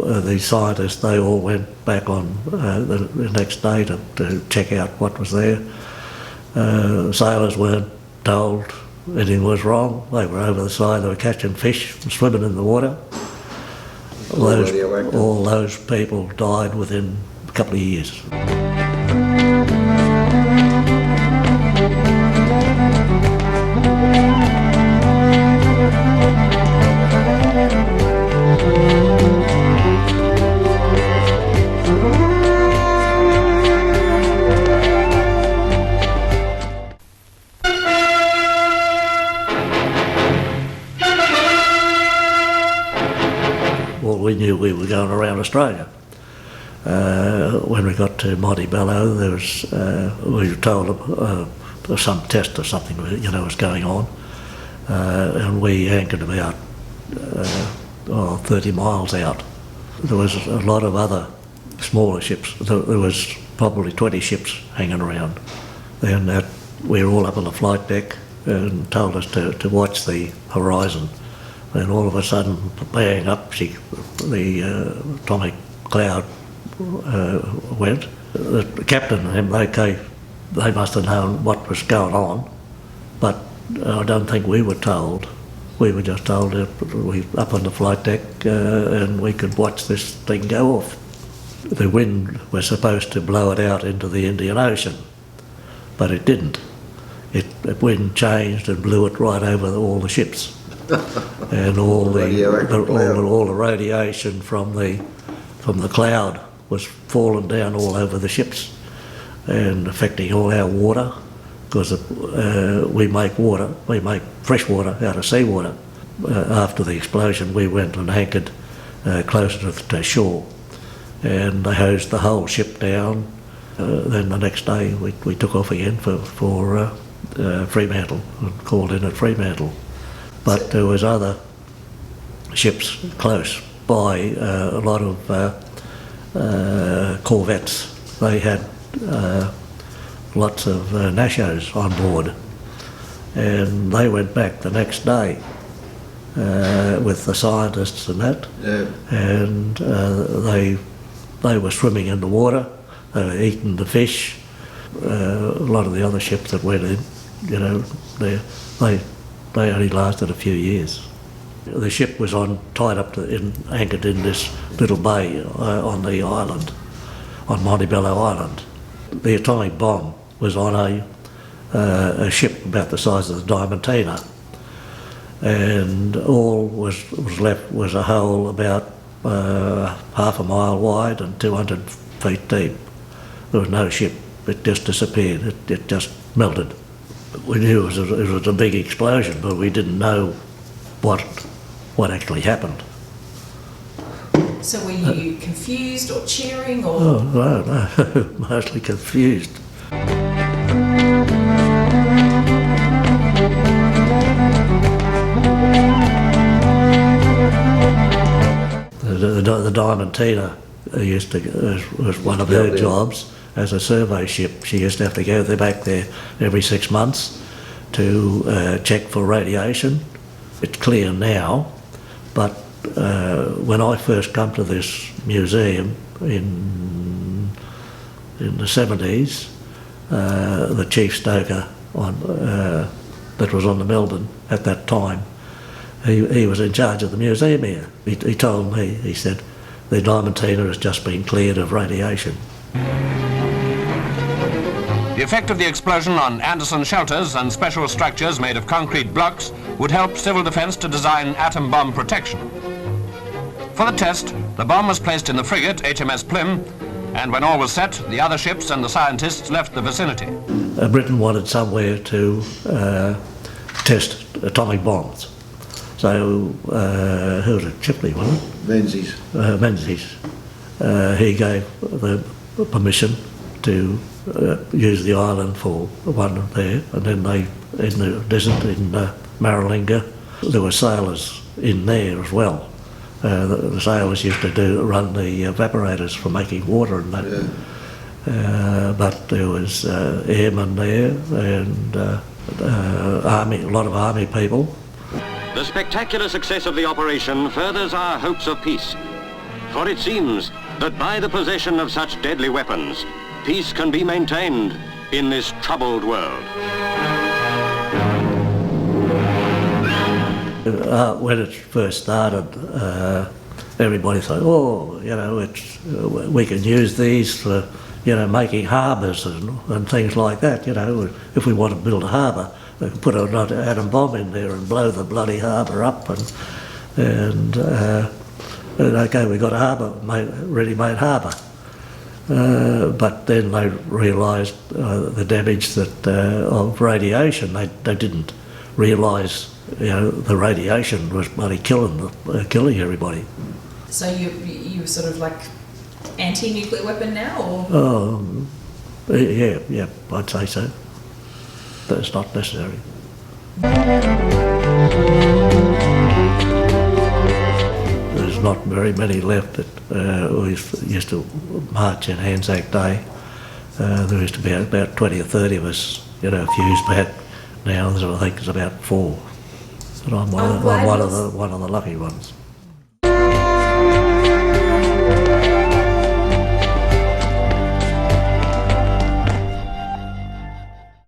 The scientists, they all went back on the next day to check out what was there. Sailors weren't told anything was wrong. They were over the side, they were catching fish and swimming in the water. All those people died within a couple of years. We knew we were going around Australia. When we got to Montebello, there was we were told some test or something, was going on, and we anchored about 30 miles out. There was a lot of other smaller ships. There was probably 20 ships hanging around, and we were all up on the flight deck and told us to watch the horizon. And all of a sudden, bang up, the atomic cloud went. The captain and him, they must have known what was going on, but I don't think we were told. We were just told that we were up on the flight deck and we could watch this thing go off. The wind was supposed to blow it out into the Indian Ocean, but it didn't. The wind changed and blew it right over all the ships. And all the radiation from the cloud was falling down all over the ships and affecting all our water, because we make fresh water out of seawater. After the explosion, we went and anchored closer to shore, and they hosed the whole ship down. Then the next day we took off again for Fremantle, and called in at Fremantle. But there was other ships close by, a lot of corvettes. They had lots of Nashos on board, and they went back the next day with the scientists and that, and they were swimming in the water, they were eating the fish. A lot of the other ships that went in, they only lasted a few years. The ship was tied up anchored in this little bay on the island, on Montebello Island. The atomic bomb was on a ship about the size of the Diamantina, and all was left was a hole about half a mile wide and 200 feet deep. There was no ship. It just disappeared. It just melted. We knew it was a big explosion, but we didn't know what actually happened. So were you confused or cheering or? Oh, no, mostly confused. The Diamantina was one of her jobs. As a survey ship, she used to have to go back there every 6 months to check for radiation. It's clear now, but when I first come to this museum in the 70s, the chief stoker that was on the Melbourne at that time, he was in charge of the museum here. He told me, he said, the Diamantina has just been cleared of radiation. The effect of the explosion on Anderson shelters and special structures made of concrete blocks would help civil defence to design atom bomb protection. For the test, the bomb was placed in the frigate HMS Plym, and when all was set, the other ships and the scientists left the vicinity. Britain wanted somewhere to test atomic bombs. So, who was it? Chipley, wasn't it? Menzies. He gave the permission to use the island for one there, and then they, in the desert in Maralinga, there were sailors in there as well. The sailors used to run the evaporators for making water and that. Yeah. But there was airmen there and army, a lot of army people. The spectacular success of the operation furthers our hopes of peace. For it seems that by the possession of such deadly weapons, peace can be maintained in this troubled world. When it first started, everybody thought, oh, you know, we can use these for, you know, making harbours and things like that. You know, if we want to build a harbour, we can put an atom bomb in there and blow the bloody harbour up, and okay, we got a harbour, ready-made harbour. But then they realised the damage that of radiation. They didn't realise, you know, the radiation was bloody killing everybody. So you sort of like anti-nuclear weapon now, or? Yeah, I'd say so. But it's not necessary. There's not very many left. We used to march in Anzac Day. There used to be about 20 or 30 of us, you know, fused back. Now I think there's about 4. And I'm one of the lucky ones.